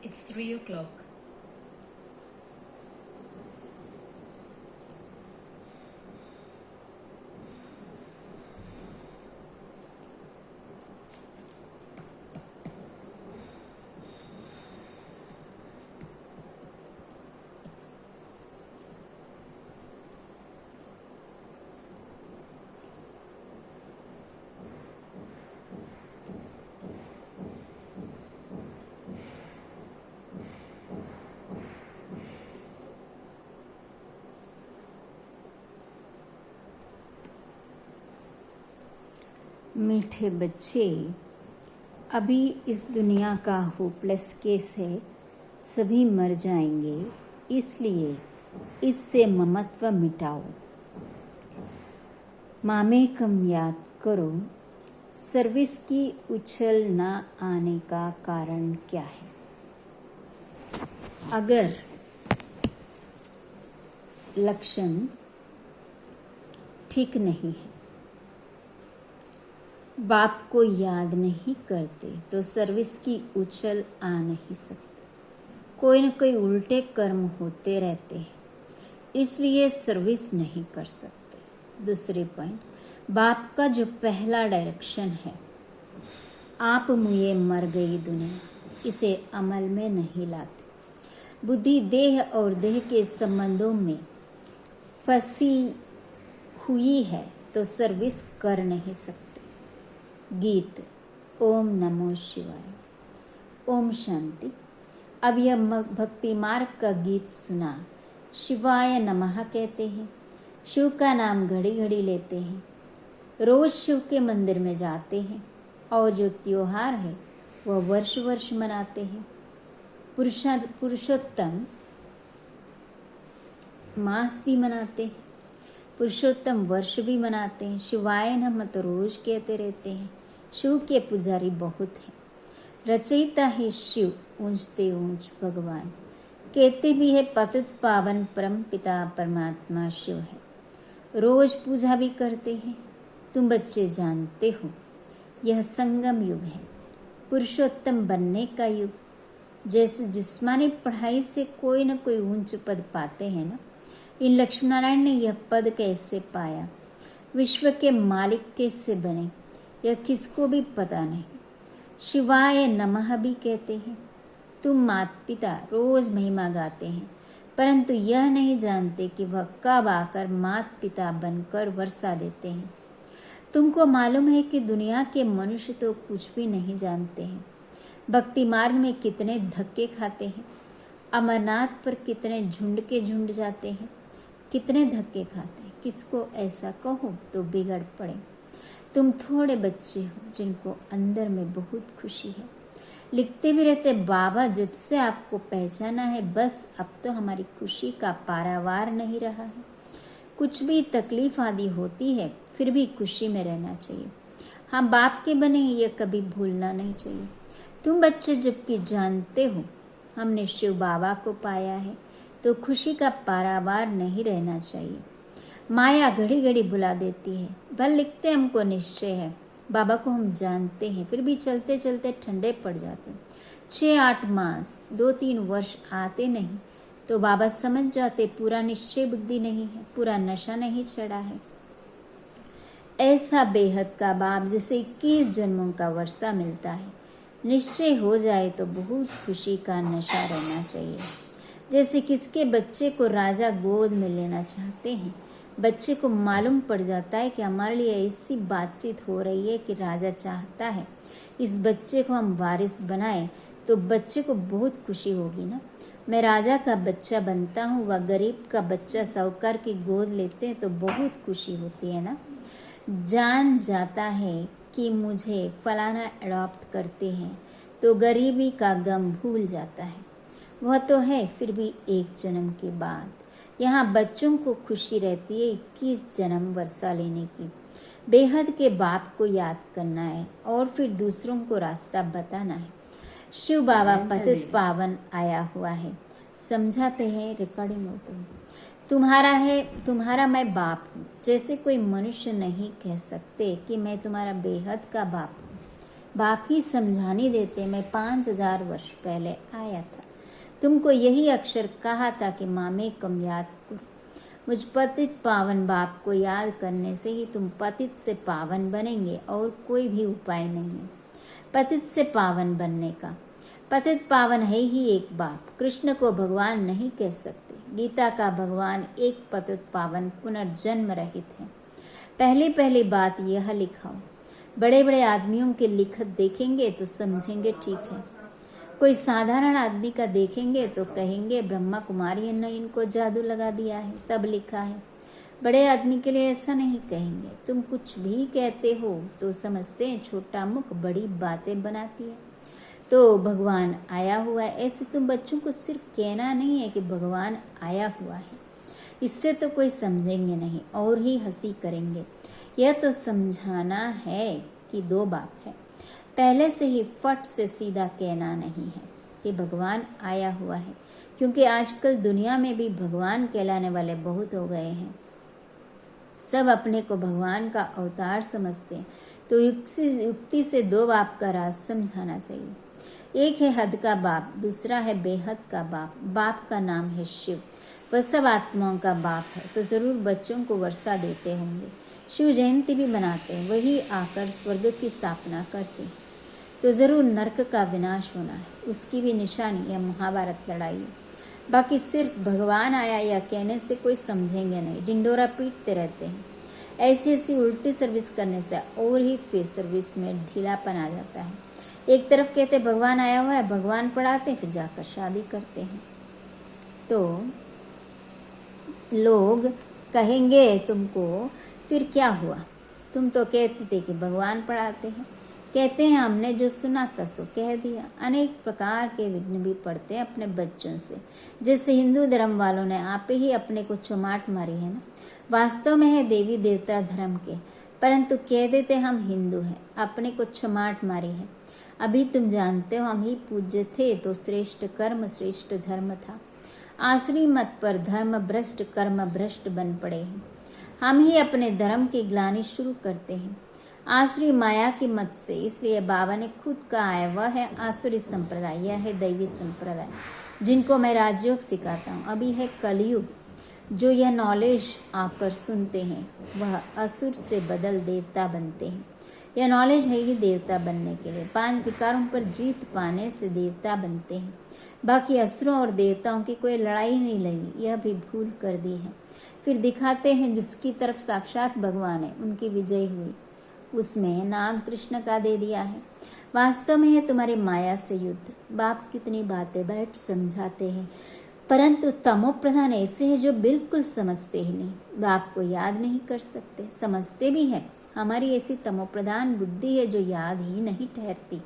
It's 3 o'clock. मीठे बच्चे, अभी इस दुनिया का होपलेस केस है, सभी मर जाएंगे, इसलिए इससे ममत्व मिटाओ। मामेकम याद करो, सर्विस की उछल न आने का कारण क्या है? अगर लक्षण ठीक नहीं है, बाप को याद नहीं करते तो सर्विस की उछल आ नहीं सकती। कोई न कोई उल्टे कर्म होते रहते हैं, इसलिए सर्विस नहीं कर सकते। दूसरे पॉइंट, बाप का जो पहला डायरेक्शन है, आप मुझे मर गई दुनिया, इसे अमल में नहीं लाते। बुद्धि देह और देह के संबंधों में फंसी हुई है तो सर्विस कर नहीं सकते। गीत ओम नमो शिवाय। ओम शांति। अब यह भक्ति मार्ग का गीत सुना। शिवाय नमः कहते हैं, शिव का नाम घड़ी घड़ी लेते हैं, रोज शिव के मंदिर में जाते हैं और जो त्योहार है वह वर्ष वर्ष मनाते हैं। पुरुषोत्तम मास भी मनाते हैं, पुरुषोत्तम वर्ष भी मनाते हैं। शिवाय नमः तो रोज कहते रहते हैं। शिव के पुजारी बहुत हैं। रचयिता है शिव, ऊंचते ऊंच भगवान, कहते भी है पतित पावन परम पिता परमात्मा शिव है। रोज पूजा भी करते हैं। तुम बच्चे जानते हो यह संगम युग है, पुरुषोत्तम बनने का युग। जैसे जिस्मानी पढ़ाई से कोई न कोई ऊंच पद पाते हैं ना, इन लक्ष्मीनारायण ने यह पद कैसे पाया, विश्व के मालिक कैसे बने, यह किसको भी पता नहीं। शिवाय नमः भी कहते हैं। तुम माता पिता रोज महिमा गाते हैं, परंतु यह नहीं जानते कि वह कब आकर माता पिता बनकर वर्षा देते हैं। तुमको मालूम है कि दुनिया के मनुष्य तो कुछ भी नहीं जानते हैं। भक्ति मार्ग में कितने धक्के खाते हैं, अमरनाथ पर कितने झुंड के झुंड जाते हैं, कितने धक्के खाते हैं। किसको ऐसा कहो तो बिगड़ पड़े। तुम थोड़े बच्चे हो जिनको अंदर में बहुत खुशी है। लिखते भी रहते, बाबा जब से आपको पहचाना है, बस अब तो हमारी खुशी का पारावार नहीं रहा है। कुछ भी तकलीफ आदि होती है, फिर भी खुशी में रहना चाहिए। हाँ, बाप के बने ये कभी भूलना नहीं चाहिए। तुम बच्चे जबकि जानते हो हमने शिव बाबा को पाया है, तो खुशी का पारावार नहीं रहना चाहिए। माया घड़ी घड़ी बुला देती है। भले लिखते हमको निश्चय है, बाबा को हम जानते हैं, फिर भी चलते चलते ठंडे पड़ जाते हैं। 6-8 मास 2-3 वर्ष आते नहीं तो बाबा समझ जाते पूरा निश्चय बुद्धि नहीं है, पूरा नशा नहीं चढ़ा है। ऐसा बेहद का बाप जिसे 21 जन्मों का वर्षा मिलता है, निश्चय हो जाए तो बहुत खुशी का नशा रहना चाहिए। जैसे किसके बच्चे को राजा गोद में लेना चाहते हैं, बच्चे को मालूम पड़ जाता है कि हमारे लिए ऐसी बातचीत हो रही है कि राजा चाहता है इस बच्चे को हम वारिस बनाएं, तो बच्चे को बहुत खुशी होगी ना। मैं राजा का बच्चा बनता हूँ, वह गरीब का बच्चा साहूकार की गोद लेते हैं तो बहुत खुशी होती है ना। जान जाता है कि मुझे फलाना अडॉप्ट करते हैं तो गरीबी का गम भूल जाता है। वह तो है, फिर भी एक जन्म के बाद यहाँ बच्चों को खुशी रहती है 21 जन्म वर्षा लेने की। बेहद के बाप को याद करना है और फिर दूसरों को रास्ता बताना है। शिव बाबा पतित पावन आया हुआ है, समझाते हैं। रिकॉर्डिंग होती है। तुम्हारा मैं बाप हूँ। जैसे कोई मनुष्य नहीं कह सकते कि मैं तुम्हारा बेहद का बाप हूँ। बाप ही समझाने देते, मैं 5000 वर्ष पहले आया था, तुमको यही अक्षर कहा था कि मामेकम याद करो। मुझ पतित पावन बाप को याद करने से ही तुम पतित से पावन बनेंगे, और कोई भी उपाय नहीं है पतित से पावन बनने का। पतित पावन है ही एक बाप, कृष्ण को भगवान नहीं कह सकते। गीता का भगवान एक पतित पावन पुनर्जन्म रहित है। पहली बात यह लिखाओ। बड़े बड़े आदमियों के लिखत देखेंगे तो समझेंगे ठीक है, कोई साधारण आदमी का देखेंगे तो कहेंगे ब्रह्मा कुमारी ने इनको जादू लगा दिया है तब लिखा है। बड़े आदमी के लिए ऐसा नहीं कहेंगे। तुम कुछ भी कहते हो तो समझते हैं छोटा मुख बड़ी बातें बनाती है, तो भगवान आया हुआ है। ऐसे तुम बच्चों को सिर्फ कहना नहीं है कि भगवान आया हुआ है, इससे तो कोई समझेंगे नहीं और ही हंसी करेंगे। यह तो समझाना है कि दो बाप है। पहले से ही फट से सीधा कहना नहीं है कि भगवान आया हुआ है, क्योंकि आजकल दुनिया में भी भगवान कहलाने वाले बहुत हो गए हैं। सब अपने को भगवान का अवतार समझते हैं, तो युक्ति से दो बाप का राज समझाना चाहिए। एक है हद का बाप, दूसरा है बेहद का बाप। बाप का नाम है शिव, वह सब आत्माओं का बाप है, तो ज़रूर बच्चों को वर्षा देते होंगे। शिव जयंती भी मनाते हैं, वही आकर स्वर्ग की स्थापना करते हैं, तो ज़रूर नरक का विनाश होना है, उसकी भी निशानी यह महाभारत लड़ाई है। बाकी सिर्फ भगवान आया या कहने से कोई समझेंगे नहीं, डिंडोरा पीटते रहते हैं। ऐसी उल्टी सर्विस करने से और ही फिर सर्विस में ढीलापन आ जाता है। एक तरफ कहते भगवान आया हुआ है, भगवान पढ़ाते, फिर जाकर शादी करते हैं, तो लोग कहेंगे तुमको फिर क्या हुआ, तुम तो कहते थे कि भगवान पढ़ाते हैं। कहते हैं हमने जो सुना था सो कह दिया। अनेक प्रकार के विघ्न भी पड़ते हैं अपने बच्चों से, जैसे हिंदू धर्म वालों ने आप ही अपने को चुमाट मारी है ना। वास्तव में है देवी देवता धर्म के, परंतु कह देते हम हिंदू हैं, अपने को चुमाट मारी है। अभी तुम जानते हो हम ही पूज्य थे तो श्रेष्ठ कर्म श्रेष्ठ धर्म था। आसुरी मत पर धर्म भ्रष्ट कर्म भ्रष्ट बन पड़े हैं। हम ही अपने धर्म की ग्लानि शुरू करते हैं आसुरी माया की मत से। इसलिए बाबा ने खुद कहा है वह है आसुरी संप्रदाय, यह है दैवी संप्रदाय जिनको मैं राजयोग सिखाता हूँ। अभी है कलयुग, जो यह नॉलेज आकर सुनते हैं वह असुर से बदल देवता बनते हैं। यह नॉलेज है ही देवता बनने के लिए, 5 विकारों पर जीत पाने से देवता बनते हैं। बाकी असुरों और देवताओं की कोई लड़ाई नहीं लगी, यह भी भूल कर दी है। फिर दिखाते हैं जिसकी तरफ साक्षात भगवान है उनकी विजय हुई, उसमें नाम कृष्ण का दे दिया है। वास्तव में है तुम्हारी माया से युद्ध। बाप कितनी बातें बैठ समझाते हैं, परंतु तमो प्रधान ऐसे हैं जो बिल्कुल समझते ही नहीं, बाप को याद नहीं कर सकते। समझते भी हैं, हमारी ऐसी तमो प्रधान बुद्धि है जो याद ही नहीं ठहरती।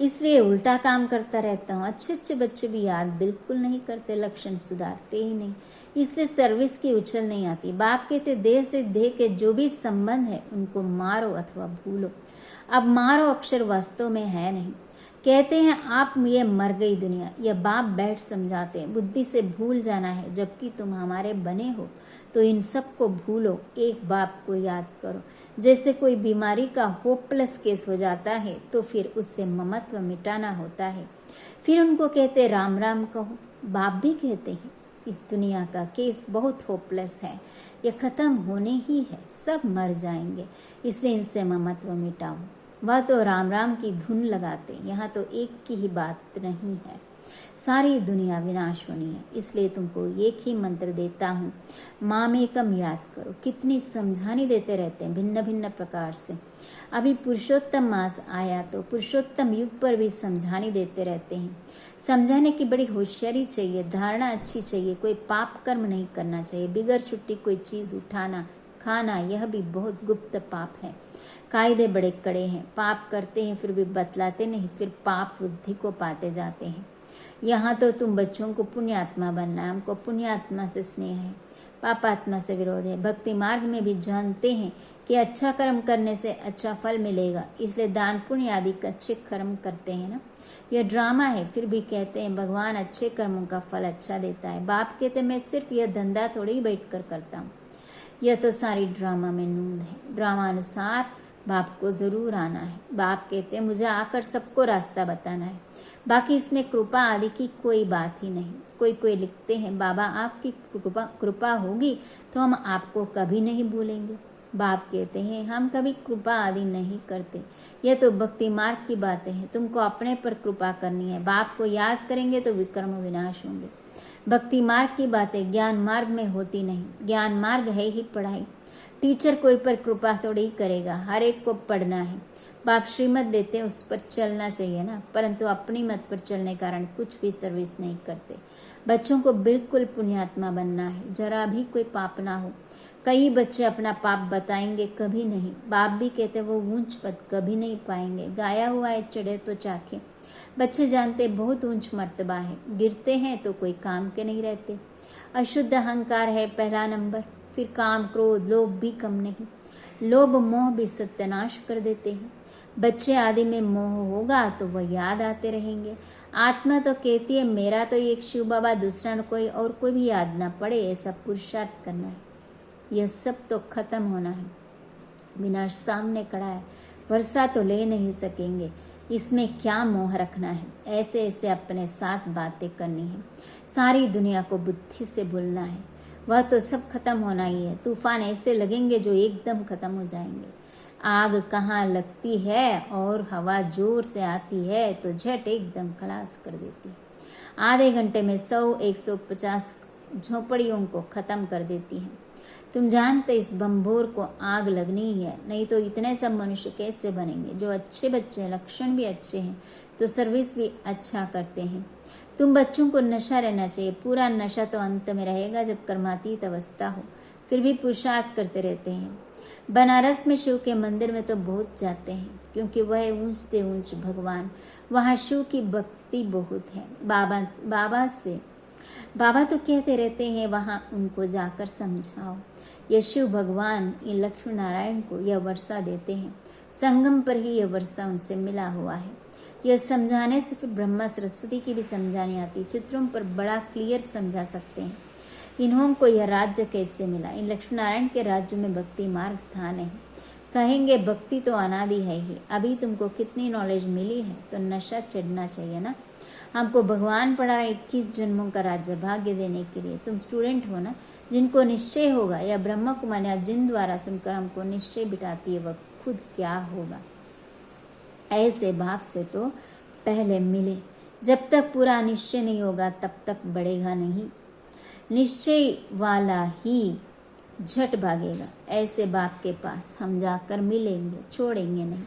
इसलिए उल्टा काम करता रहता हूँ। अच्छे बच्चे भी याद बिल्कुल नहीं करते, लक्षण सुधारते ही नहीं, इसलिए सर्विस की उछल नहीं आती। बाप कहते देह से देह के जो भी संबंध है उनको मारो अथवा भूलो। अब मारो अक्षर वास्तव में है नहीं। कहते हैं आप ये मर गई दुनिया, यह बाप बैठ समझाते हैं बुद्धि से भूल जाना है। जबकि तुम हमारे बने हो तो इन सब को भूलो, एक बाप को याद करो। जैसे कोई बीमारी का होपलेस केस हो जाता है तो फिर उससे ममत्व मिटाना होता है। फिर उनको कहते राम राम कहो। बाप भी कहते हैं इस दुनिया का केस बहुत होपलेस है, ये ख़त्म होने ही है, सब मर जाएंगे, इसलिए इनसे ममत्व मिटाओ। वह तो राम राम की धुन लगाते, यहाँ तो एक की ही बात नहीं है, सारी दुनिया विनाश होनी है। इसलिए तुमको एक ही मंत्र देता हूँ, मामेकम याद करो। कितनी समझानी देते रहते हैं भिन्न भिन्न प्रकार से। अभी पुरुषोत्तम मास आया तो पुरुषोत्तम युग पर भी समझानी देते रहते हैं। समझाने की बड़ी होशियारी चाहिए, धारणा अच्छी चाहिए, कोई पाप कर्म नहीं करना चाहिए। बिगर छुट्टी कोई चीज़ उठाना खाना यह भी बहुत गुप्त पाप है। कायदे बड़े कड़े हैं, पाप करते हैं फिर भी बतलाते नहीं, फिर पाप वृद्धि को पाते जाते हैं। यहाँ तो तुम बच्चों को पुण्यात्मा बनना है, हमको पुण्यात्मा से स्नेह है, पापात्मा से विरोध है। भक्ति मार्ग में भी जानते हैं कि अच्छा कर्म करने से अच्छा फल मिलेगा, इसलिए दान पुण्य आदि अच्छे कर्म करते हैं ना। यह ड्रामा है, फिर भी कहते हैं भगवान अच्छे कर्मों का फल अच्छा देता है। बाप कहते मैं सिर्फ यह धंधा थोड़ी ही बैठ कर करता हूँ, यह तो सारी ड्रामा में नूंद है। ड्रामा अनुसार बाप को ज़रूर आना है। बाप कहते हैं मुझे आकर सबको रास्ता बताना है, बाकी इसमें कृपा आदि की कोई बात ही नहीं। कोई लिखते हैं बाबा आपकी कृपा होगी तो हम आपको कभी नहीं भूलेंगे। बाप कहते हैं हम कभी कृपा आदि नहीं करते, यह तो भक्ति मार्ग की बातें हैं। तुमको अपने पर कृपा करनी है। बाप को याद करेंगे तो विक्रम विनाश होंगे। भक्ति मार्ग की बातें ज्ञान मार्ग में होती नहीं। ज्ञान मार्ग है ही पढ़ाई। टीचर कोई पर कृपा थोड़ी ही करेगा, हर एक को पढ़ना है। बाप श्रीमत देते उस पर चलना चाहिए ना, परंतु अपनी मत पर चलने के कारण कुछ भी सर्विस नहीं करते। बच्चों को बिल्कुल पुण्यात्मा बनना है, जरा भी कोई पाप ना हो। कई बच्चे अपना पाप बताएंगे, कभी नहीं। बाप भी कहते वो ऊंच पद कभी नहीं पाएंगे। गाया हुआ है चढ़े तो चाखे। बच्चे जानते बहुत ऊंच मर्तबा है, गिरते हैं तो कोई काम के नहीं रहते। अशुद्ध अहंकार है पहला नंबर, फिर काम क्रोध लोभ भी कम नहीं। लोभ मोह भी सत्यानाश कर देते हैं। बच्चे आदि में मोह होगा तो वह याद आते रहेंगे। आत्मा तो कहती है मेरा तो एक शिव बाबा, दूसरा न कोई और कोई भी याद ना पड़े, ऐसा पुरुषार्थ करना है। यह सब तो खत्म होना है। विनाश सामने खड़ा है, वर्षा तो ले नहीं सकेंगे, इसमें क्या मोह रखना है। ऐसे ऐसे अपने साथ बातें करनी है। सारी दुनिया को बुद्धि से भूलना है, वह तो सब खत्म होना ही है। तूफान ऐसे लगेंगे जो एकदम खत्म हो जाएंगे। आग कहाँ लगती है और हवा जोर से आती है तो झट एकदम खलास कर देती है। आधे घंटे में 100-150 झोपड़ियों को खत्म कर देती है। तुम जानते इस बम्भोर को आग लगनी ही है, नहीं तो इतने सब मनुष्य कैसे बनेंगे। जो अच्छे बच्चे हैं, लक्षण भी अच्छे हैं तो सर्विस भी अच्छा करते हैं। तुम बच्चों को नशा रहना चाहिए। पूरा नशा तो अंत में रहेगा जब कर्मातीत अवस्था हो, फिर भी पुरुषार्थ करते रहते हैं। बनारस में शिव के मंदिर में तो बहुत जाते हैं, क्योंकि वह ऊंच से ऊंच भगवान, वहाँ शिव की भक्ति बहुत है। बाबा तो कहते रहते हैं वहाँ उनको जाकर समझाओ। यह शिव भगवान इन लक्ष्मी नारायण को यह वर्षा देते हैं। संगम पर ही यह वर्षा उनसे मिला हुआ है। यह समझाने से फिर ब्रह्मा सरस्वती की भी समझानी आती। चित्रों पर बड़ा क्लियर समझा सकते हैं। इन्हों को यह राज्य कैसे मिला। इन लक्ष्मी नारायण के राज्य में भक्ति मार्ग था नहीं। कहेंगे भक्ति तो अनादि है ही। अभी तुमको कितनी नॉलेज मिली है तो नशा चढ़ना चाहिए ना। हमको भगवान पढ़ा 21 जन्मों का राज्य भाग्य देने के लिए। तुम स्टूडेंट हो ना, जिनको निश्चय होगा या ब्रह्म कुमार या जिन द्वारा सुनकर हमको निश्चय बिठाती है वह खुद क्या होगा। ऐसे भाव से तो पहले मिले। जब तक पूरा निश्चय नहीं होगा तब तक बढ़ेगा नहीं। निश्चय वाला ही झट भागेगा। ऐसे बाप के पास हम जाकर मिलेंगे, छोड़ेंगे नहीं।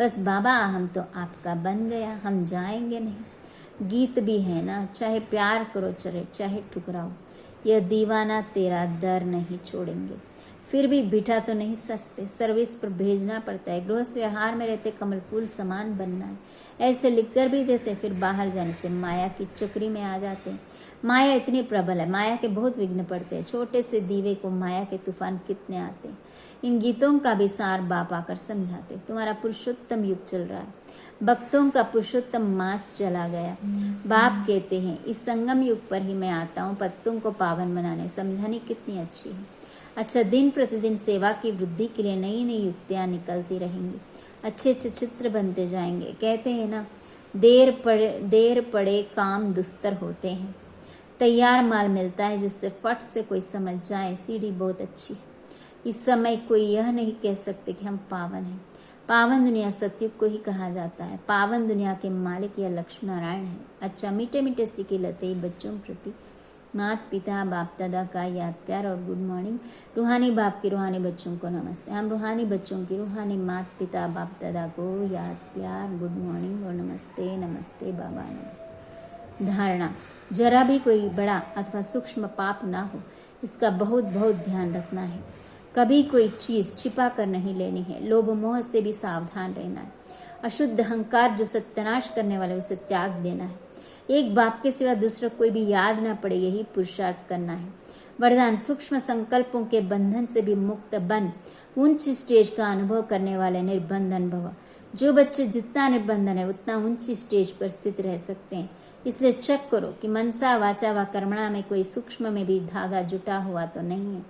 बस बाबा हम तो आपका बन गया, हम जाएंगे नहीं। गीत भी है ना, चाहे प्यार करो चले चाहे ठुकराओ, यह दीवाना तेरा दर नहीं छोड़ेंगे। फिर भी बिठा तो नहीं सकते, सर्विस पर भेजना पड़ता है। गृहस्थ व्यवहार में रहते कमल फूल समान बनना है, ऐसे लिखकर भी देते। फिर बाहर जाने से माया की चक्री में आ जाते हैं। माया इतनी प्रबल है, माया के बहुत विघ्न पड़ते हैं। छोटे से दीवे को माया के तूफान कितने आते हैं। इन गीतों का भी सार बाप आकर समझाते। तुम्हारा पुरुषोत्तम युग चल रहा है, भक्तों का पुरुषोत्तम मास चला गया। बाप कहते हैं इस संगम युग पर ही मैं आता हूँ पत्तों को पावन बनाने। समझानी कितनी अच्छी है। अच्छा, दिन प्रतिदिन सेवा की वृद्धि के लिए नई नई युक्तियाँ निकलती रहेंगी। अच्छे अच्छे चित्र बनते जाएंगे। कहते हैं ना, देर पड़े काम दुस्तर होते हैं। तैयार माल मिलता है जिससे फट से कोई समझ जाए सीढ़ी बहुत अच्छी है। इस समय कोई यह नहीं कह सकते कि हम पावन हैं। पावन दुनिया सतयुग को ही कहा जाता है। पावन दुनिया के मालिक या लक्ष्मी नारायण है। अच्छा, मीठे मीठे सिक्के लते बच्चों प्रति माता पिता बाप दादा का याद प्यार और गुड मॉर्निंग। रूहानी बाप की रूहानी बच्चों को नमस्ते। हम रूहानी बच्चों की रूहानी माता पिता बाप दादा को याद प्यार गुड मॉर्निंग और नमस्ते। नमस्ते बाबा, नमस्ते। धारणा, जरा भी कोई बड़ा अथवा सूक्ष्म पाप ना हो, इसका बहुत बहुत ध्यान रखना है। कभी कोई चीज़ छिपा कर नहीं लेनी है। लोभ मोह से भी सावधान रहना है। अशुद्ध अहंकार जो सत्यानाश करने वाले उसे त्याग देना है। एक बाप के सिवा दूसरा कोई भी याद ना पड़े, यही पुरुषार्थ करना है। वरदान, सूक्ष्म संकल्पों के बंधन से भी मुक्त बन ऊंची स्टेज का अनुभव करने वाले निर्बंधन भव। जो बच्चे जितना निर्बंधन है उतना ऊंची स्टेज पर स्थित रह सकते हैं। इसलिए चेक करो कि मनसा वाचा व कर्मणा में कोई सूक्ष्म में भी धागा जुटा हुआ तो नहीं है।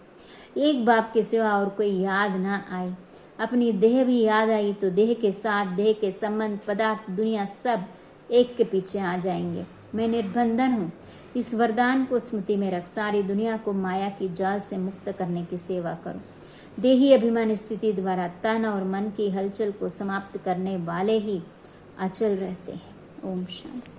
एक बाप के सिवा और कोई याद ना आए। अपनी देह भी याद आई तो देह के साथ देह के संबंध, पदार्थ, दुनिया सब एक के पीछे आ जाएंगे। मैं निर्बंधन हूँ, इस वरदान को स्मृति में रख सारी दुनिया को माया की जाल से मुक्त करने की सेवा करो। देही अभिमान स्थिति द्वारा तन और मन की हलचल को समाप्त करने वाले ही अचल रहते हैं। ओम शांति।